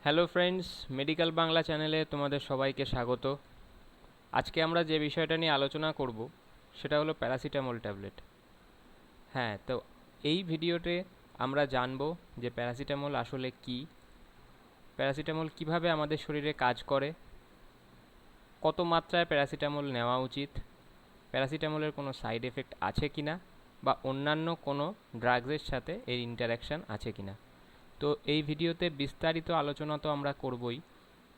Hello friends, medical Bangla চ্যানেলে তোমাদের সবাইকে স্বাগত। আজকে আমরা যে বিষয়টা নিয়ে আলোচনা করব সেটা হলো প্যারাসিটামল ট্যাবলেট। হ্যাঁ, তো এই ভিডিওতে আমরা জানব যে প্যারাসিটামল আসলে কি, প্যারাসিটামল কিভাবে আমাদের শরীরে কাজ করে, কত মাত্রায় প্যারাসিটামল নেওয়া উচিত, প্যারাসিটামলের কোনো সাইড এফেক্ট আছে কিনা বা অন্যান্য কোনো ড্রাগসের সাথে এর ইন্টারাকশান আছে কিনা। তো এই ভিডিওতে বিস্তারিত আলোচনা তো আমরা করবই।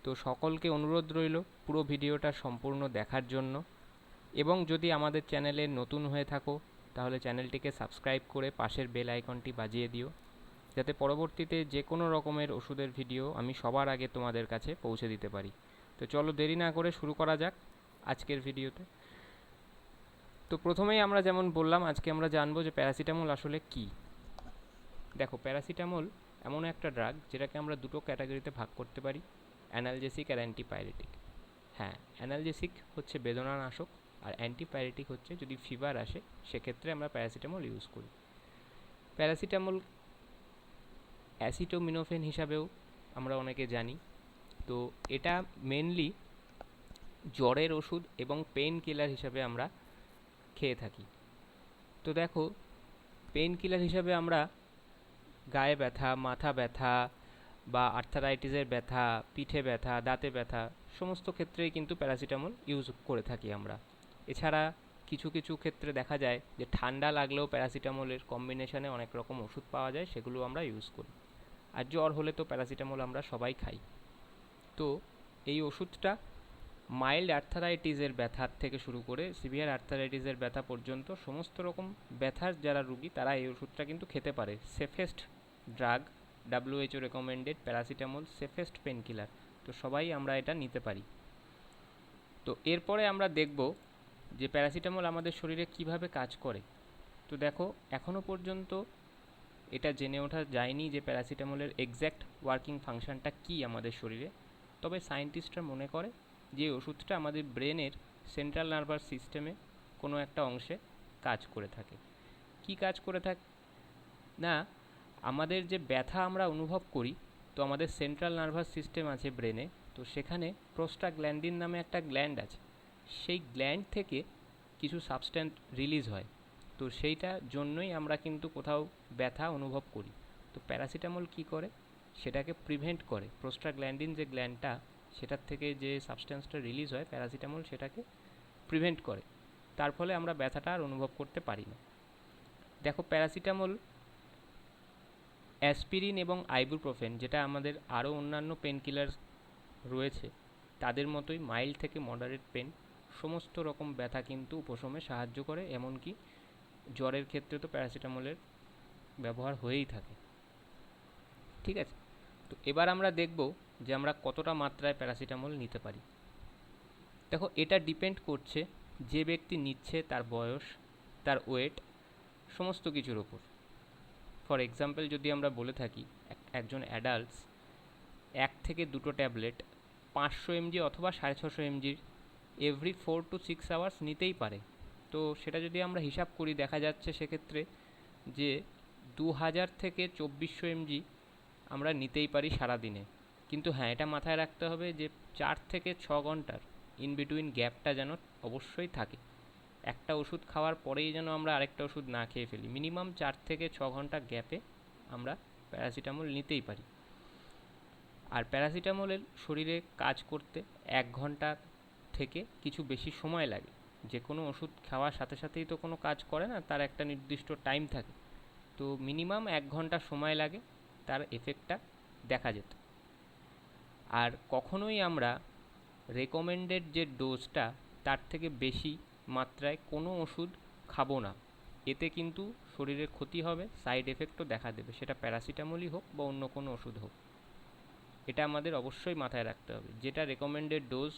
তো সকলকে অনুরোধ রইল পুরো ভিডিওটা সম্পূর্ণ দেখার জন্য, এবং যদি আমাদের চ্যানেলে নতুন হয়ে থাকো তাহলে চ্যানেলটিকে সাবস্ক্রাইব করে পাশের বেল আইকনটি বাজিয়ে দিও, যাতে পরবর্তীতে যে কোনো রকমের ওষুধের ভিডিও আমি সবার আগে তোমাদের কাছে পৌঁছে দিতে পারি। তো চলো দেরি না করে শুরু করা যাক আজকের ভিডিওতে। তো প্রথমেই আমরা যেমন বললাম, আজকে আমরা জানবো যে প্যারাসিটামল আসলে কি। দেখো, প্যারাসিটামল এমন একটা ড্রাগ যেটাকে আমরা দুটো ক্যাটাগরিতে ভাগ করতে পারি, অ্যানালজেসিক আর অ্যান্টিপাইরেটিক। হ্যাঁ, অ্যানালজেসিক হচ্ছে বেদনানাশক, আর অ্যান্টিপাইরেটিক হচ্ছে যদি ফিভার আসে সেক্ষেত্রে আমরা প্যারাসিটামল ইউজ করি। প্যারাসিটামল অ্যাসিটামিনোফেন হিসাবেও আমরা অনেকে জানি। তো এটা মেনলি জ্বরের ওষুধ এবং পেইন কিলার হিসাবে আমরা খেয়ে থাকি। তো দেখো, পেইন কিলার হিসাবে আমরা গায়ে ব্যথা, মাথা ব্যথা বা আর্থারাইটিসের ব্যথা, পিঠে ব্যথা, দাঁতে ব্যথা, সমস্ত ক্ষেত্রেই কিন্তু প্যারাসিটামল ইউজ করে থাকি আমরা। এছাড়া কিছু কিছু ক্ষেত্রে দেখা যায় যে ঠান্ডা লাগলেও প্যারাসিটামলের কম্বিনেশনে অনেক রকম ওষুধ পাওয়া যায়, সেগুলো আমরা ইউজ করি। আর জ্বর হলে তো প্যারাসিটামল আমরা সবাই খাই। তো এই ওষুধটা মাইল্ড আর্থারাইটিসের ব্যথার থেকে শুরু করে সিভিয়ার আর্থারাইটিসের ব্যথা পর্যন্ত সমস্ত রকম ব্যথার যারা রুগী তারা এই ওষুধটা কিন্তু খেতে পারে। Safest drug, WHO recommended paracetamol safest pain killer. তো সবাই আমরা এটা নিতে পারি। তো এরপরে আমরা দেখব যে প্যারাসিটামল আমাদের শরীরে কিভাবে কাজ করে। তো দেখো, এখনও পর্যন্ত এটা জেনে ওঠা যায়নি যে প্যারাসিটামলের এক্স্যাক্ট ওয়ার্কিং ফাংশনটা কী আমাদের শরীরে। তবে সায়েন্টিস্টরা মনে করে যে ওষুধটা আমাদের ব্রেনের সেন্ট্রাল নার্ভাস সিস্টেমে কোনো একটা অংশে কাজ করে থাকে। কি কাজ করে থাকে না, আমাদের যে ব্যথা আমরা অনুভব করি, তো আমাদের সেন্ট্রাল নার্ভাস সিস্টেম আছে ব্রেনে, তো সেখানে প্রোস্টাগ্ল্যান্ডিন নামে একটা গ্ল্যান্ড আছে। সেই গ্ল্যান্ড থেকে কিছু সাবস্ট্যান্স রিলিজ হয়, তো সেইটার জন্যই আমরা কিন্তু কোথাও ব্যথা অনুভব করি। তো প্যারাসিটামল কি করে, সেটাকে প্রিভেন্ট করে। প্রোস্টাগ্ল্যান্ডিন যে গ্ল্যান্ডটা, সেটার থেকে যে সাবস্ট্যান্সটা রিলিজ হয়, প্যারাসিটামল সেটাকে প্রিভেন্ট করে। তার ফলে আমরা ব্যথাটা আর অনুভব করতে পারি না। দেখো, প্যারাসিটামল, অ্যাসপিরিন এবং আইবুপ্রোফেন, যেটা আমাদের আরও অন্যান্য পেন কিলার রয়েছে, তাদের মতোই মাইল্ড থেকে মডারেট পেন, সমস্ত রকম ব্যথা কিন্তু উপশমে সাহায্য করে। এমনকি জ্বরের ক্ষেত্রে তো প্যারাসিটামলের ব্যবহার হয়েই থাকে। ঠিক আছে, তো এবার আমরা দেখব যে আমরা কতটা মাত্রায় প্যারাসিটামল নিতে পারি। দেখো, এটা ডিপেন্ড করছে যে ব্যক্তি নিচ্ছে তার বয়স, তার ওয়েট, সমস্ত কিছুর ওপর। ফর এক্সাম্পল যদি আমরা বলে থাকি, একজন অ্যাডাল্টস 1 থেকে 2 ট্যাবলেট 500 mg অথবা 650 mg এভরি 4 to 6 আওয়ার্স নিতেই পারে। তো সেটা যদি আমরা হিসাব করি, দেখা যাচ্ছে সেক্ষেত্রে যে 2000 থেকে 2400 mg আমরা নিতেই পারি সারাদিনে। কিন্তু হ্যাঁ, এটা মাথায় রাখতে হবে যে 4 থেকে 6 ঘন্টার ইন বিটুইন গ্যাপটা যেন অবশ্যই থাকে। একটা ওষুধ খাওয়ার পরেই যেন আমরা আরেকটা ওষুধ না খেয়ে ফেলি। মিনিমাম 4 থেকে 6 ঘন্টা গ্যাপে আমরা প্যারাসিটামল নিতেই পারি। আর প্যারাসিটামলের শরীরে কাজ করতে 1 ঘন্টা থেকে কিছু বেশি সময় লাগে। যে কোনো ওষুধ খাওয়ার সাথে সাথেই তো কোনো কাজ করে না, তার একটা নির্দিষ্ট টাইম থাকে। তো মিনিমাম 1 ঘন্টা সময় লাগে তার এফেক্টটা দেখা যেত। আর কখনোই আমরা রেকমেন্ডেড যে ডোজটা, তার থেকে বেশি মাত্রায় কোনো ওষুধ খাবো না। এতে কিন্তু শরীরের ক্ষতি হবে, সাইড এফেক্টও দেখা দেবে, সেটা প্যারাসিটামলই হোক বা অন্য কোনো ওষুধ হোক। এটা আমাদের অবশ্যই মাথায় রাখতে হবে। যেটা রেকমেন্ডেড ডোজ,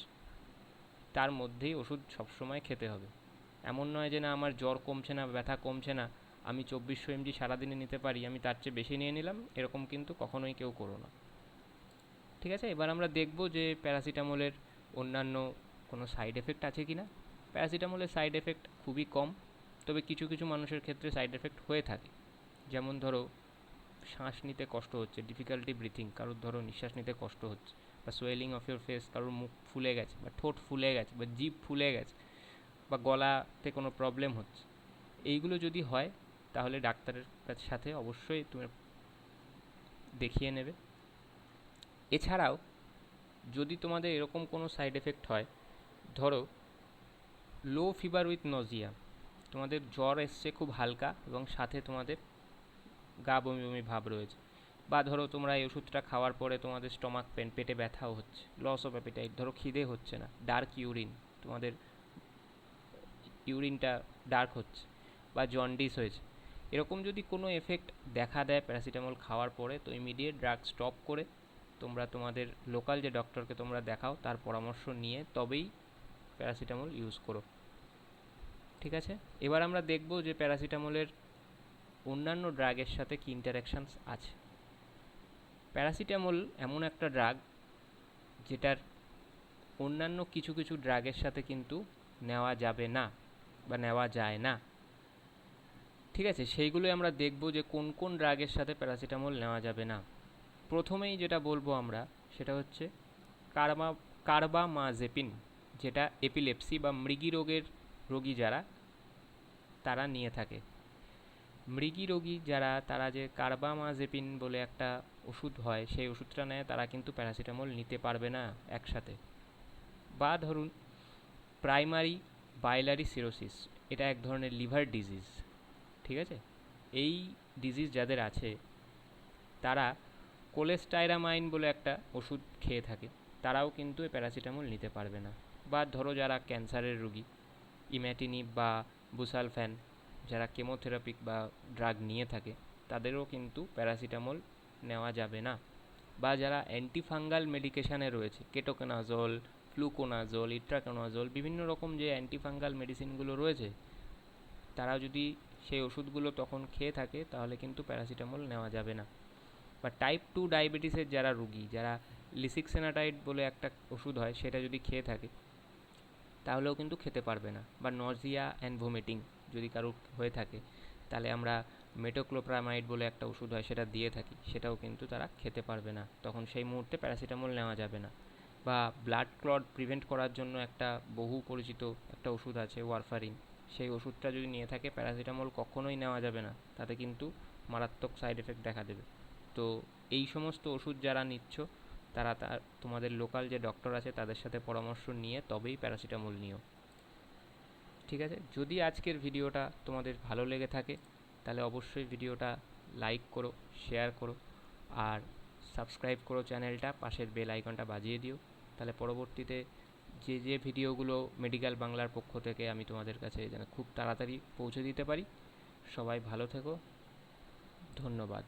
তার মধ্যেই ওষুধ সবসময় খেতে হবে। এমন নয় যে না, আমার জ্বর কমছে না, ব্যথা কমছে না, আমি 2400 mg সারাদিনে নিতে পারি, আমি তার চেয়ে বেশি নিয়ে নিলাম, এরকম কিন্তু কখনোই কেউ করো না। ঠিক আছে, এবার আমরা দেখব যে প্যারাসিটামলের অন্যান্য কোনো সাইড এফেক্ট আছে কি না। প্যারাসিটামলের সাইড এফেক্ট খুবই কম, তবে কিছু কিছু মানুষের ক্ষেত্রে সাইড এফেক্ট হয়ে থাকে। যেমন ধরো শ্বাস নিতে কষ্ট হচ্ছে, ডিফিকাল্টি ব্রিথিং, কারোর ধরো নিঃশ্বাস নিতে কষ্ট হচ্ছে, বা সোয়েলিং অফ ইউর ফেস, কারোর মুখ ফুলে গেছে বা ঠোঁট ফুলে গেছে বা জিভ ফুলে গেছে বা গলাতে কোনো প্রবলেম হচ্ছে, এইগুলো যদি হয় তাহলে ডাক্তারের সাথে অবশ্যই তুমি দেখিয়ে নেবে। এছাড়াও যদি তোমাদের এরকম কোনো সাইড এফেক্ট হয়, ধরো লো ফিভার উইথ নজিয়া, তোমাদের জ্বর এসছে খুব হালকা এবং সাথে তোমাদের গা বমি বমি ভাব রয়েছে, বা ধরো তোমরা এই ওষুধটা খাওয়ার পরে তোমাদের স্টমাক পেন, পেটে ব্যথাও হচ্ছে, লস অফ অ্যাপিটাইট, ধরো খিদে হচ্ছে না, ডার্ক ইউরিন, তোমাদের ইউরিনটা ডার্ক হচ্ছে, বা জন্ডিস হয়েছে, এরকম যদি কোনো এফেক্ট দেখা দেয় প্যারাসিটামল খাওয়ার পরে, তো ইমিডিয়েট ড্রাগ স্টপ করে তোমরা তোমাদের লোকাল যে ডক্টরকে তোমরা দেখাও তার পরামর্শ নিয়ে তবেই প্যারাসিটামল ইউজ করো। ঠিক আছে, এবার আমরা দেখব যে প্যারাসিটামলের অন্যান্য ড্রাগের সাথে কী ইন্টারাকশানস আছে। প্যারাসিটামল এমন একটা ড্রাগ যেটার অন্যান্য কিছু কিছু ড্রাগের সাথে কিন্তু নেওয়া যাবে না বা নেওয়া যায় না। ঠিক আছে, সেইগুলোই আমরা দেখব যে কোন কোন ড্রাগের সাথে প্যারাসিটামল নেওয়া যাবে না। প্রথমেই যেটা বলবো আমরা সেটা হচ্ছে কার্বামাজেপিন, যেটা এপিলেপসি বা মৃগী রোগের রোগী যারা তারা নিয়ে থাকে। মৃগী রোগী যারা, তারা যে কার্বামাজেপিন বলে একটা ওষুধ হয় সেই ওষুধটা নেয়, তারা কিন্তু প্যারাসিটামল নিতে পারবে না একসাথে। বা ধরুন প্রাইমারি বাইলারি সিরোসিস, এটা এক ধরনের লিভার ডিজিজ। ঠিক আছে, এই ডিজিজ যাদের আছে তারা কোলেস্টাইরামাইন বলে একটা ওষুধ খেয়ে থাকে, তারাও কিন্তু এই প্যারাসিটামল নিতে পারবে না। বা ধরো যারা ক্যান্সারের রোগী, ইম্যাটিনিব বা বুসালফ্যান, যারা কেমোথেরাপিক বা ড্রাগ নিয়ে থাকে, তাদেরও কিন্তু প্যারাসিটামল নেওয়া যাবে না। বা যারা অ্যান্টিফাঙ্গাল মেডিকেশানে রয়েছে, কেটোকেনাজল, ফ্লুকোনাজল, ইট্রাকোনাজল, বিভিন্ন রকম যে অ্যান্টিফাঙ্গাল মেডিসিনগুলো রয়েছে, তারা যদি সেই ওষুধগুলো তখন খেয়ে থাকে তাহলে কিন্তু প্যারাসিটামল নেওয়া যাবে না। বা টাইপ 2 ডায়াবেটিসের যারা রুগী, যারা লিসিক্সেনাটাইড বলে একটা ওষুধ হয় সেটা যদি খেয়ে থাকে তাহলেও কিন্তু খেতে পারবে না। বা নজিয়া অ্যান্ড ভমিটিং যদি কারো হয়ে থাকে তাহলে আমরা মেটোক্লোপ্রামাইড বলে একটা ওষুধ হয় সেটা দিয়ে থাকি, সেটাও কিন্তু তারা খেতে পারবে না, তখন সেই মুহূর্তে প্যারাসিটামল নেওয়া যাবে না। বা ব্লাড ক্লট প্রিভেন্ট করার জন্য একটা বহু পরিচিত একটা ওষুধ আছে ওয়ারফারিন, সেই ওষুধটা যদি নিয়ে থাকে প্যারাসিটামল কখনোই নেওয়া যাবে না, তাতে কিন্তু মারাত্মক সাইড এফেক্ট দেখা দেবে। তো এই সমস্ত ওষুধ যারা নিচ্ছ তারা তোমাদের লোকাল যে ডক্টর আছে তাদের সাথে পরামর্শ নিয়ে তবেই প্যারাসিটামল নিও। ঠিক আছে, যদি আজকের ভিডিওটা তোমাদের ভালো লেগে থাকে তাহলে অবশ্যই ভিডিওটা লাইক করো, শেয়ার করো, আর সাবস্ক্রাইব করো চ্যানেলটা, পাশের বেল আইকনটা বাজিয়ে দিও, তাহলে পরবর্তীতে যে যে ভিডিওগুলো মেডিকেল বাংলার পক্ষ থেকে আমি তোমাদের কাছে যেন খুব তাড়াতাড়ি পৌঁছে দিতে পারি। সবাই ভালো থেকো, ধন্যবাদ।